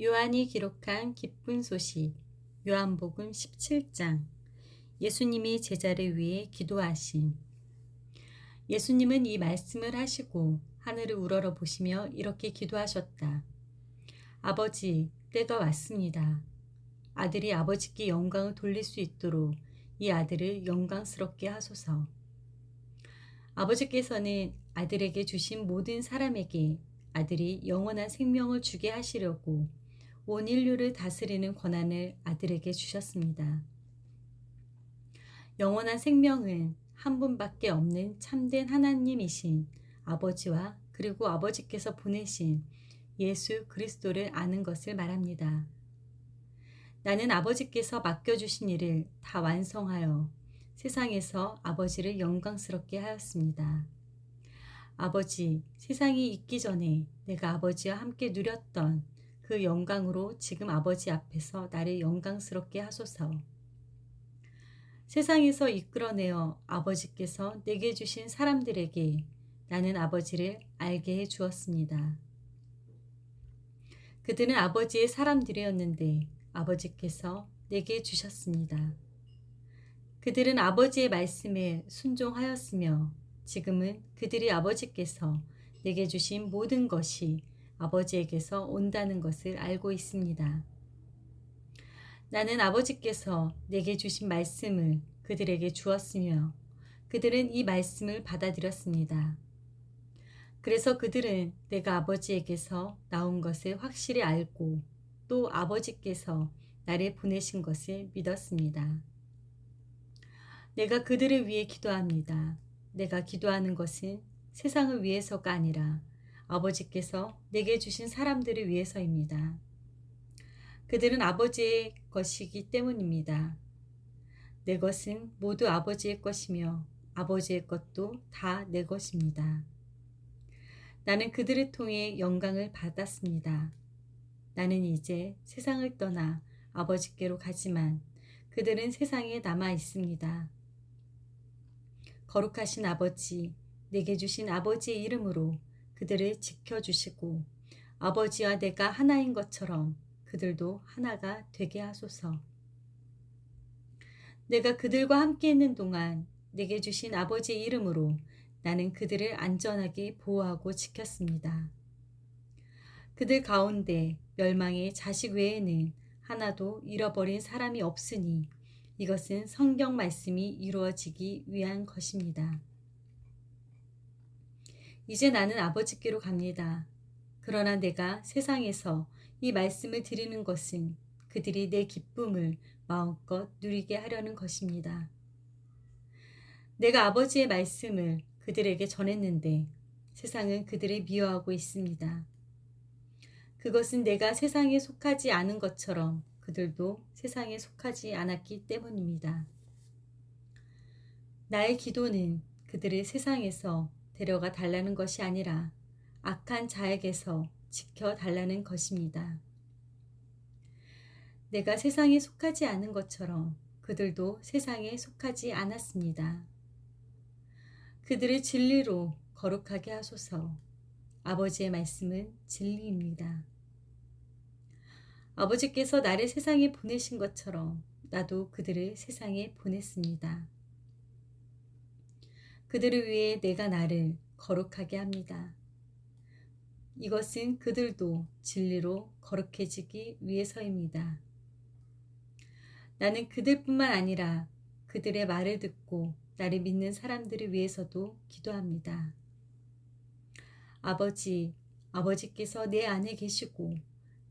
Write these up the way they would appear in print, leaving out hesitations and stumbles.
요한이 기록한 기쁜 소식, 요한복음 17장. 예수님이 제자를 위해 기도하심. 예수님은 이 말씀을 하시고 하늘을 우러러 보시며 이렇게 기도하셨다. 아버지, 때가 왔습니다. 아들이 아버지께 영광을 돌릴 수 있도록 이 아들을 영광스럽게 하소서. 아버지께서는 아들에게 주신 모든 사람에게 아들이 영원한 생명을 주게 하시려고 온 인류를 다스리는 권한을 아들에게 주셨습니다. 영원한 생명은 한 분밖에 없는 참된 하나님이신 아버지와 그리고 아버지께서 보내신 예수 그리스도를 아는 것을 말합니다. 나는 아버지께서 맡겨주신 일을 다 완성하여 세상에서 아버지를 영광스럽게 하였습니다. 아버지, 세상이 있기 전에 내가 아버지와 함께 누렸던 그 영광으로 지금 아버지 앞에서 나를 영광스럽게 하소서. 세상에서 이끌어내어 아버지께서 내게 주신 사람들에게 나는 아버지를 알게 해 주었습니다. 그들은 아버지의 사람들이었는데 아버지께서 내게 주셨습니다. 그들은 아버지의 말씀에 순종하였으며 지금은 그들이 아버지께서 내게 주신 모든 것이 아버지에게서 온다는 것을 알고 있습니다. 나는 아버지께서 내게 주신 말씀을 그들에게 주었으며 그들은 이 말씀을 받아들였습니다. 그래서 그들은 내가 아버지에게서 나온 것을 확실히 알고 또 아버지께서 나를 보내신 것을 믿었습니다. 내가 그들을 위해 기도합니다. 내가 기도하는 것은 세상을 위해서가 아니라 아버지께서 내게 주신 사람들을 위해서입니다. 그들은 아버지의 것이기 때문입니다. 내 것은 모두 아버지의 것이며 아버지의 것도 다 내 것입니다. 나는 그들을 통해 영광을 받았습니다. 나는 이제 세상을 떠나 아버지께로 가지만 그들은 세상에 남아 있습니다. 거룩하신 아버지, 내게 주신 아버지의 이름으로 그들을 지켜주시고 아버지와 내가 하나인 것처럼 그들도 하나가 되게 하소서. 내가 그들과 함께 있는 동안 내게 주신 아버지의 이름으로 나는 그들을 안전하게 보호하고 지켰습니다. 그들 가운데 멸망의 자식 외에는 하나도 잃어버린 사람이 없으니 이것은 성경 말씀이 이루어지기 위한 것입니다. 이제 나는 아버지께로 갑니다. 그러나 내가 세상에서 이 말씀을 드리는 것은 그들이 내 기쁨을 마음껏 누리게 하려는 것입니다. 내가 아버지의 말씀을 그들에게 전했는데 세상은 그들을 미워하고 있습니다. 그것은 내가 세상에 속하지 않은 것처럼 그들도 세상에 속하지 않았기 때문입니다. 나의 기도는 그들을 세상에서 데려가 달라는 것이 아니라 악한 자에게서 지켜 달라는 것입니다. 내가 세상에 속하지 않은 것처럼 그들도 세상에 속하지 않았습니다. 그들을 진리로 거룩하게 하소서. 아버지의 말씀은 진리입니다. 아버지께서 나를 세상에 보내신 것처럼 나도 그들을 세상에 보냈습니다. 그들을 위해 내가 나를 거룩하게 합니다. 이것은 그들도 진리로 거룩해지기 위해서입니다. 나는 그들뿐만 아니라 그들의 말을 듣고 나를 믿는 사람들을 위해서도 기도합니다. 아버지, 아버지께서 내 안에 계시고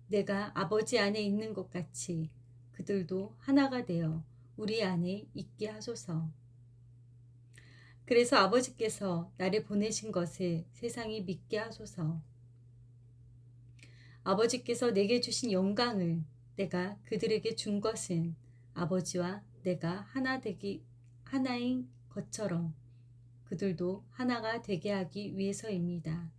내가 아버지 안에 있는 것 같이 그들도 하나가 되어 우리 안에 있게 하소서. 그래서 아버지께서 나를 보내신 것을 세상이 믿게 하소서. 아버지께서 내게 주신 영광을 내가 그들에게 준 것은 아버지와 내가 하나인 것처럼 그들도 하나가 되게 하기 위해서입니다.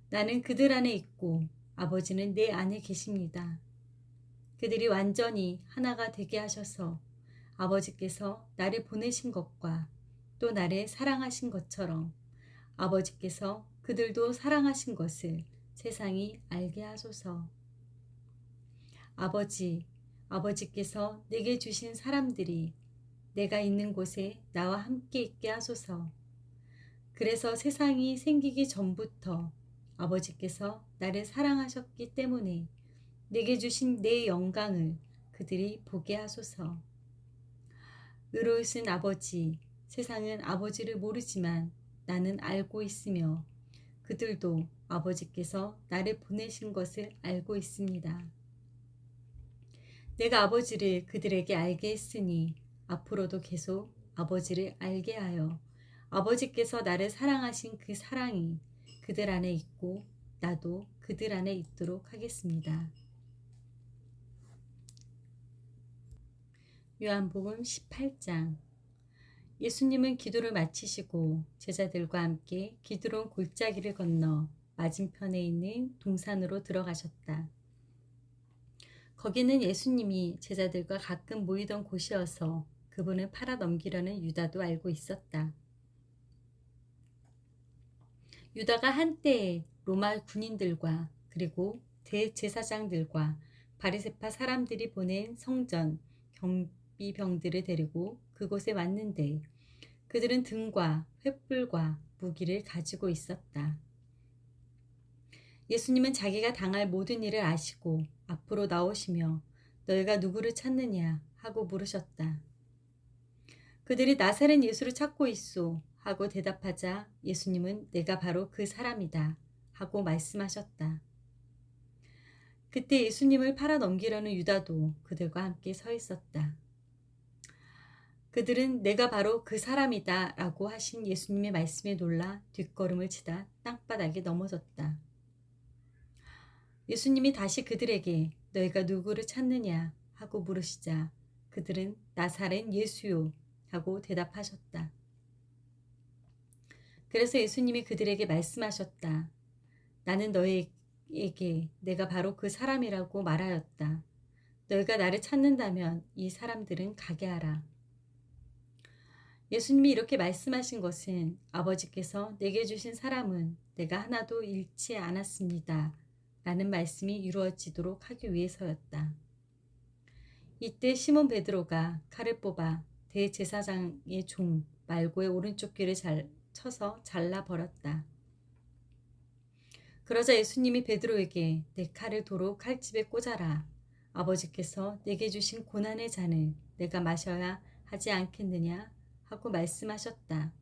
나는 그들 안에 있고 아버지는 내 안에 계십니다. 그들이 완전히 하나가 되게 하셔서 아버지께서 나를 보내신 것과 또 나를 사랑하신 것처럼 아버지께서 그들도 사랑하신 것을 세상이 알게 하소서. 아버지께서 내게 주신 사람들이 내가 있는 곳에 나와 함께 있게 하소서. 그래서 세상이 생기기 전부터 아버지께서 나를 사랑하셨기 때문에 내게 주신 내 영광을 그들이 보게 하소서. 의로우신 아버지, 세상은 아버지를 모르지만 나는 알고 있으며 그들도 아버지께서 나를 보내신 것을 알고 있습니다. 내가 아버지를 그들에게 알게 했으니 앞으로도 계속 아버지를 알게 하여 아버지께서 나를 사랑하신 그 사랑이 그들 안에 있고 나도 그들 안에 있도록 하겠습니다. 요한복음 18장. 예수님은 기도를 마치시고 제자들과 함께 기드론 골짜기를 건너 맞은편에 있는 동산으로 들어가셨다. 거기는 예수님이 제자들과 가끔 모이던 곳이어서 그분을 팔아 넘기려는 유다도 알고 있었다. 유다가 한때에 로마 군인들과 그리고 대제사장들과 바리새파 사람들이 보낸 성전 경비병들을 데리고 그곳에 왔는데 그들은 등과 횃불과 무기를 가지고 있었다. 예수님은 자기가 당할 모든 일을 아시고 앞으로 나오시며 너희가 누구를 찾느냐 하고 물으셨다. 그들이 나사렛 예수를 찾고 있소 하고 대답하자 예수님은 내가 바로 그 사람이다 하고 말씀하셨다. 그때 예수님을 팔아 넘기려는 유다도 그들과 함께 서 있었다. 그들은 내가 바로 그 사람이다 라고 하신 예수님의 말씀에 놀라 뒷걸음을 치다 땅바닥에 넘어졌다. 예수님이 다시 그들에게 너희가 누구를 찾느냐 하고 물으시자 그들은 나사렛 예수요 하고 대답하셨다. 그래서 예수님이 그들에게 말씀하셨다. 나는 너희에게 내가 바로 그 사람이라고 말하였다. 너희가 나를 찾는다면 이 사람들은 가게 하라. 예수님이 이렇게 말씀하신 것은 아버지께서 내게 주신 사람은 내가 하나도 잃지 않았습니다. 라는 말씀이 이루어지도록 하기 위해서였다. 이때 시몬 베드로가 칼을 뽑아 대제사장의 종 말고의 오른쪽 귀를 쳐서 잘라버렸다. 그러자 예수님이 베드로에게 내 칼을 도로 칼집에 꽂아라. 아버지께서 내게 주신 고난의 잔을 내가 마셔야 하지 않겠느냐 하고 말씀하셨다.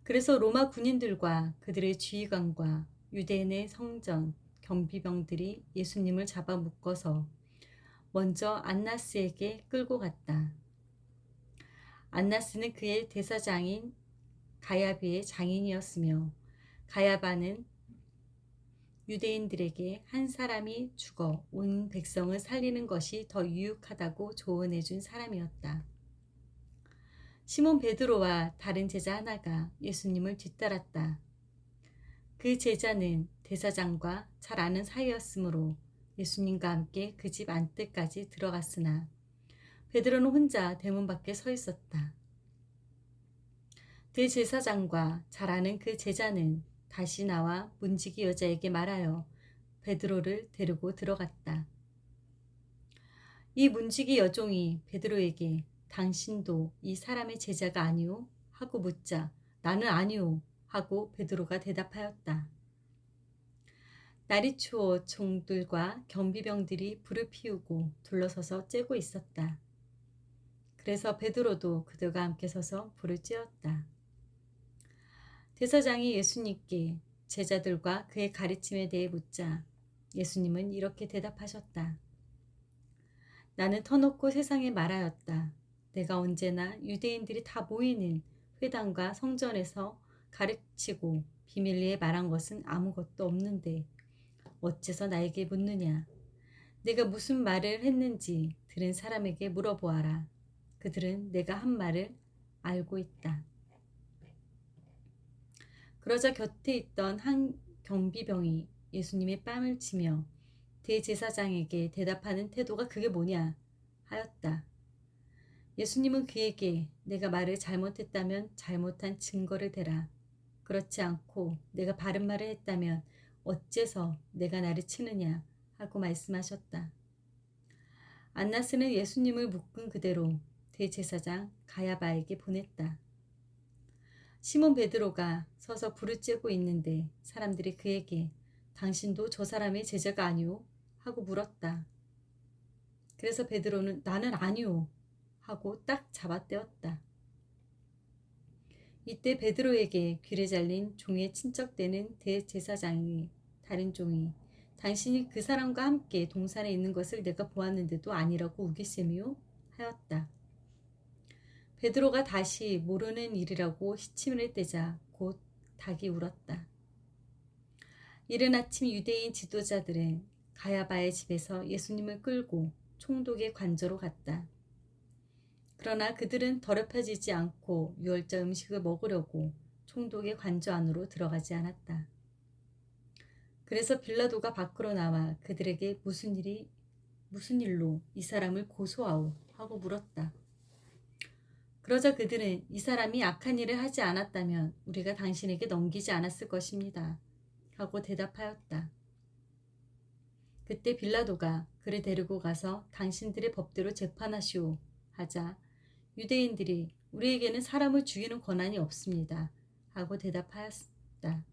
그래서 로마 군인들과 그들의 지휘관과 유대인의 성전 경비병들이 예수님을 잡아 묶어서 먼저 안나스에게 끌고 갔다. 안나스는 그의 대사장인 가야비의 장인이었으며 가야바는 유대인들에게 한 사람이 죽어 온 백성을 살리는 것이 더 유익하다고 조언해 준 사람이었다. 시몬 베드로와 다른 제자 하나가 예수님을 뒤따랐다. 그 제자는 대사장과 잘 아는 사이였으므로 예수님과 함께 그 집 안뜰까지 들어갔으나 베드로는 혼자 대문 밖에 서 있었다. 대제사장과 잘 아는 그 제자는 다시 나와 문지기 여자에게 말하여 베드로를 데리고 들어갔다. 이 문지기 여종이 베드로에게 당신도 이 사람의 제자가 아니오? 하고 묻자 나는 아니오 하고 베드로가 대답하였다. 날이 추워 종들과 경비병들이 불을 피우고 둘러서서 쬐고 있었다. 그래서 베드로도 그들과 함께 서서 불을 쬐었다. 대사장이 예수님께 제자들과 그의 가르침에 대해 묻자 예수님은 이렇게 대답하셨다. 나는 터놓고 세상에 말하였다. 내가 언제나 유대인들이 다 모이는 회당과 성전에서 가르치고 비밀리에 말한 것은 아무것도 없는데 어째서 나에게 묻느냐. 내가 무슨 말을 했는지 들은 사람에게 물어보아라. 그들은 내가 한 말을 알고 있다. 그러자 곁에 있던 한 경비병이 예수님의 뺨을 치며 대제사장에게 대답하는 태도가 그게 뭐냐 하였다. 예수님은 그에게 내가 말을 잘못했다면 잘못한 증거를 대라. 그렇지 않고 내가 바른 말을 했다면 어째서 내가 나를 치느냐 하고 말씀하셨다. 안나스는 예수님을 묶은 그대로 대제사장 가야바에게 보냈다. 시몬 베드로가 서서 불을 쬐고 있는데 사람들이 그에게 당신도 저 사람의 제자가 아니오? 하고 물었다. 그래서 베드로는 나는 아니오 하고 딱 잡아떼었다. 이때 베드로에게 귀를 잘린 종의 친척되는 대제사장이 다른 종이 당신이 그 사람과 함께 동산에 있는 것을 내가 보았는데도 아니라고 우기셈이요? 하였다. 베드로가 다시 모르는 일이라고 시침을 떼자 곧 닭이 울었다. 이른 아침 유대인 지도자들은 가야바의 집에서 예수님을 끌고 총독의 관저로 갔다. 그러나 그들은 더럽혀지지 않고 유월절 음식을 먹으려고 총독의 관저 안으로 들어가지 않았다. 그래서 빌라도가 밖으로 나와 그들에게 무슨 일로 이 사람을 고소하오 하고 물었다. 그러자 그들은 이 사람이 악한 일을 하지 않았다면 우리가 당신에게 넘기지 않았을 것입니다 하고 대답하였다. 그때 빌라도가 그를 데리고 가서 당신들의 법대로 재판하시오 하자 유대인들이 우리에게는 사람을 죽이는 권한이 없습니다 하고 대답하였다.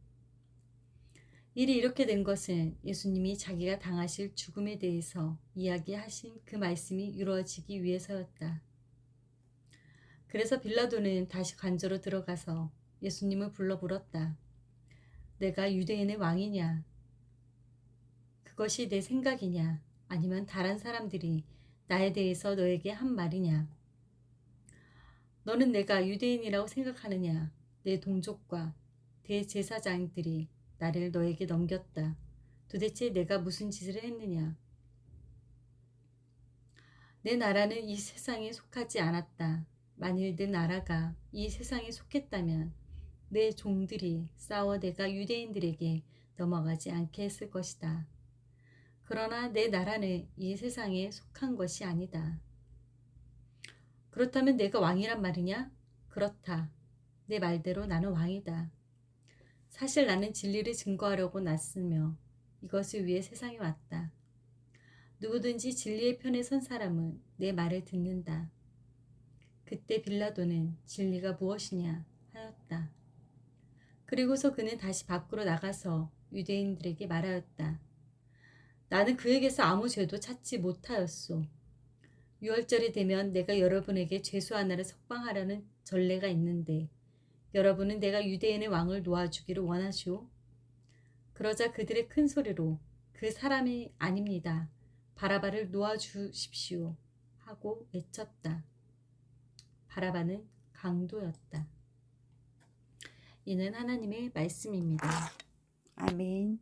일이 이렇게 된 것은 예수님이 자기가 당하실 죽음에 대해서 이야기하신 그 말씀이 이루어지기 위해서였다. 그래서 빌라도는 다시 관저로 들어가서 예수님을 불러 물었다. 내가 유대인의 왕이냐? 그것이 내 생각이냐? 아니면 다른 사람들이 나에 대해서 너에게 한 말이냐? 너는 내가 유대인이라고 생각하느냐? 내 동족과 대제사장들이 나를 너에게 넘겼다. 도대체 내가 무슨 짓을 했느냐? 내 나라는 이 세상에 속하지 않았다. 만일 내 나라가 이 세상에 속했다면 내 종들이 싸워 내가 유대인들에게 넘어가지 않게 했을 것이다. 그러나 내 나라는 이 세상에 속한 것이 아니다. 그렇다면 내가 왕이란 말이냐? 그렇다. 내 말대로 나는 왕이다. 사실 나는 진리를 증거하려고 났으며 이것을 위해 세상에 왔다. 누구든지 진리의 편에 선 사람은 내 말을 듣는다. 그때 빌라도는 진리가 무엇이냐 하였다. 그리고서 그는 다시 밖으로 나가서 유대인들에게 말하였다. 나는 그에게서 아무 죄도 찾지 못하였소. 유월절이 되면 내가 여러분에게 죄수 하나를 석방하려는 전례가 있는데 여러분은 내가 유대인의 왕을 놓아주기를 원하시오? 그러자 그들의 큰 소리로 그 사람이 아닙니다. 바라바를 놓아주십시오 하고 외쳤다. 바라바는 강도였다. 이는 하나님의 말씀입니다. 아멘.